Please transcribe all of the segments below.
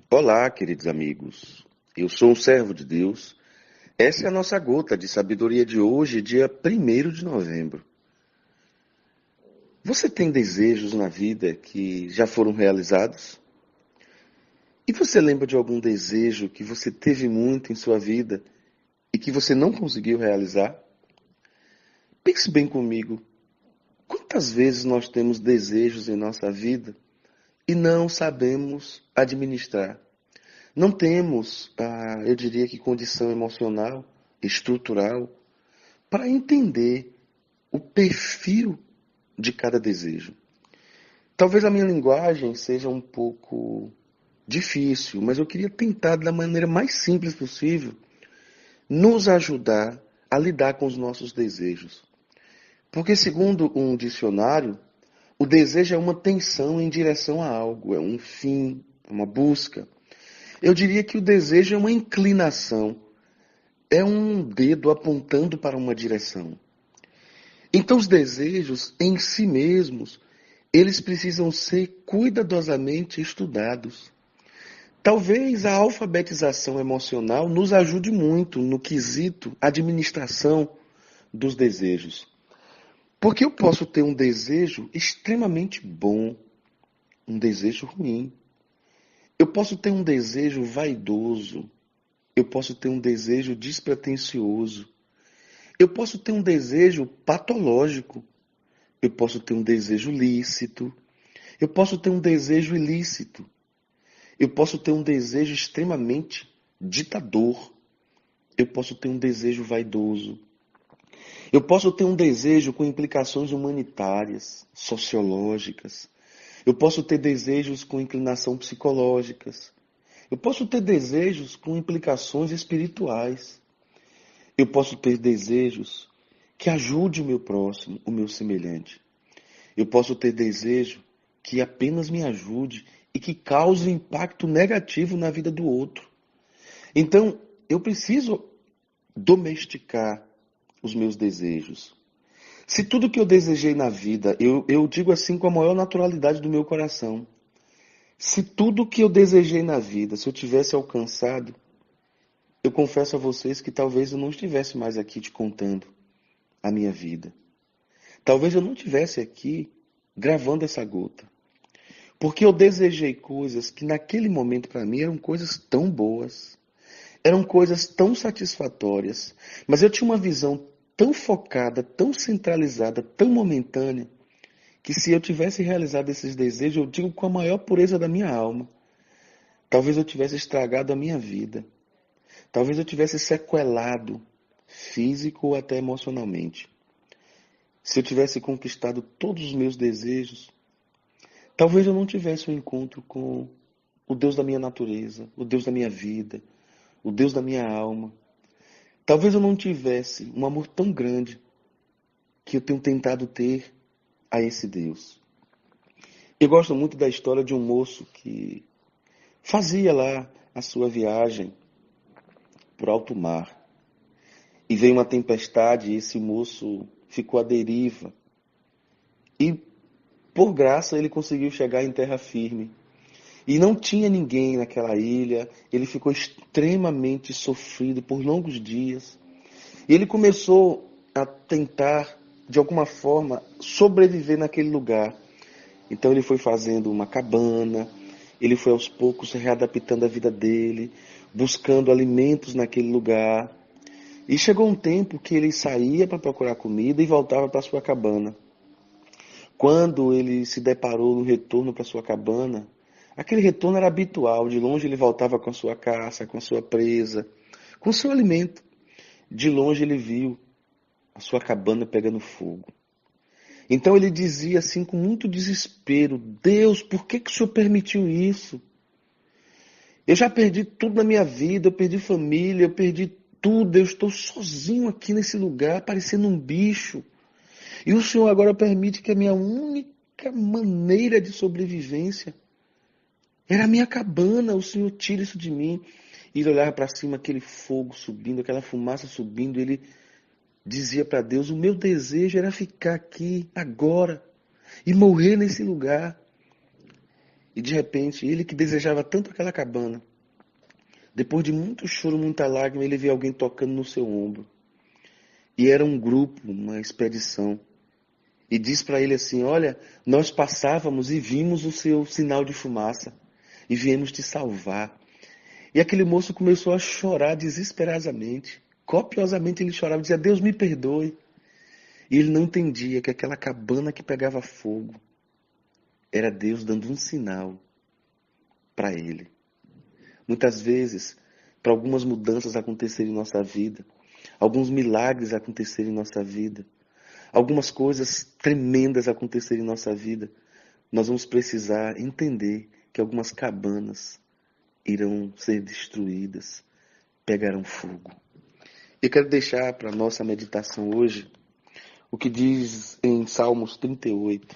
Olá, queridos amigos. Eu sou um servo de Deus. Essa é a nossa gota de sabedoria de hoje, dia 1º de novembro. Você tem desejos na vida que já foram realizados? E você lembra de algum desejo que você teve muito em sua vida e que você não conseguiu realizar? Pense bem comigo. Quantas vezes nós temos desejos em nossa vida e não sabemos administrar? Não temos, eu diria que condição emocional, estrutural, para entender o perfil de cada desejo. Talvez a minha linguagem seja um pouco difícil, mas eu queria tentar, da maneira mais simples possível, nos ajudar a lidar com os nossos desejos. Porque, segundo um dicionário, o desejo é uma tensão em direção a algo, é um fim, uma busca. Eu diria que o desejo é uma inclinação, é um dedo apontando para uma direção. Então, os desejos em si mesmos, eles precisam ser cuidadosamente estudados. Talvez a alfabetização emocional nos ajude muito no quesito administração dos desejos. Porque eu posso ter um desejo extremamente bom, um desejo ruim. Eu posso ter um desejo vaidoso. Eu posso ter um desejo despretensioso. Eu posso ter um desejo patológico. Eu posso ter um desejo lícito. Eu posso ter um desejo ilícito. Eu posso ter um desejo extremamente ditador. Eu posso ter um desejo vaidoso. Eu posso ter um desejo com implicações humanitárias, sociológicas. Eu posso ter desejos com inclinação psicológicas. Eu posso ter desejos com implicações espirituais. Eu posso ter desejos que ajude o meu próximo, o meu semelhante. Eu posso ter desejo que apenas me ajude e que cause impacto negativo na vida do outro. Então, eu preciso domesticar os meus desejos. Se tudo que eu desejei na vida, eu digo assim com a maior naturalidade do meu coração, se tudo que eu desejei na vida, se eu tivesse alcançado, eu confesso a vocês que talvez eu não estivesse mais aqui te contando a minha vida. Talvez eu não estivesse aqui gravando essa gota. Porque eu desejei coisas que naquele momento para mim eram coisas tão boas, eram coisas tão satisfatórias, mas eu tinha uma visão tão focada, tão centralizada, tão momentânea, que se eu tivesse realizado esses desejos, eu digo com a maior pureza da minha alma, talvez eu tivesse estragado a minha vida, talvez eu tivesse sequelado, físico ou até emocionalmente. Se eu tivesse conquistado todos os meus desejos, talvez eu não tivesse um encontro com o Deus da minha natureza, o Deus da minha vida, o Deus da minha alma. Talvez eu não tivesse um amor tão grande que eu tenho tentado ter a esse Deus. Eu gosto muito da história de um moço que fazia lá a sua viagem por alto mar. E veio uma tempestade e esse moço ficou à deriva. E, por graça, ele conseguiu chegar em terra firme. E não tinha ninguém naquela ilha. Ele ficou extremamente sofrido por longos dias. E ele começou a tentar, de alguma forma, sobreviver naquele lugar. Então ele foi fazendo uma cabana, ele foi aos poucos readaptando a vida dele, buscando alimentos naquele lugar. E chegou um tempo que ele saía para procurar comida e voltava para sua cabana. Quando ele se deparou no retorno para sua cabana, aquele retorno era habitual. De longe ele voltava com a sua caça, com a sua presa, com o seu alimento. De longe ele viu a sua cabana pegando fogo. Então ele dizia assim com muito desespero: Deus, por que o Senhor permitiu isso? Eu já perdi tudo na minha vida, eu perdi família, eu perdi tudo, eu estou sozinho aqui nesse lugar, parecendo um bicho. E o Senhor agora permite que a minha única maneira de sobrevivência era a minha cabana, o Senhor tira isso de mim. E ele olhava para cima, aquele fogo subindo, aquela fumaça subindo, ele dizia para Deus: o meu desejo era ficar aqui agora e morrer nesse lugar. E de repente, ele que desejava tanto aquela cabana, depois de muito choro, muita lágrima, ele vê alguém tocando no seu ombro. E era um grupo, uma expedição. E diz para ele assim: olha, nós passávamos e vimos o seu sinal de fumaça e viemos te salvar. E aquele moço começou a chorar desesperadamente. Copiosamente ele chorava, dizia: Deus me perdoe. E ele não entendia que aquela cabana que pegava fogo era Deus dando um sinal para ele. Muitas vezes, para algumas mudanças acontecerem em nossa vida, alguns milagres acontecerem em nossa vida, algumas coisas tremendas acontecerem em nossa vida, nós vamos precisar entender que algumas cabanas irão ser destruídas, pegarão fogo. Eu quero deixar para a nossa meditação hoje o que diz em Salmos 38,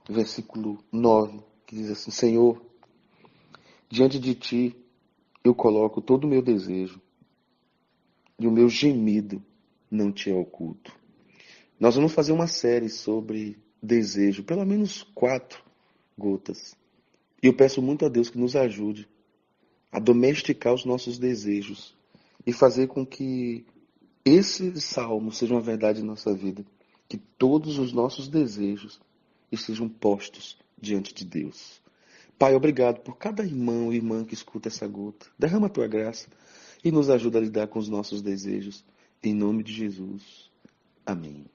versículo 9, que diz assim: Senhor, diante de ti eu coloco todo o meu desejo e o meu gemido não te é oculto. Nós vamos fazer uma série sobre desejo, pelo menos 4 gotas. E eu peço muito a Deus que nos ajude a domesticar os nossos desejos e fazer com que esse salmo seja uma verdade em nossa vida. Que todos os nossos desejos estejam postos diante de Deus. Pai, obrigado por cada irmão e irmã que escuta essa gota. Derrama a tua graça e nos ajuda a lidar com os nossos desejos. Em nome de Jesus. Amém.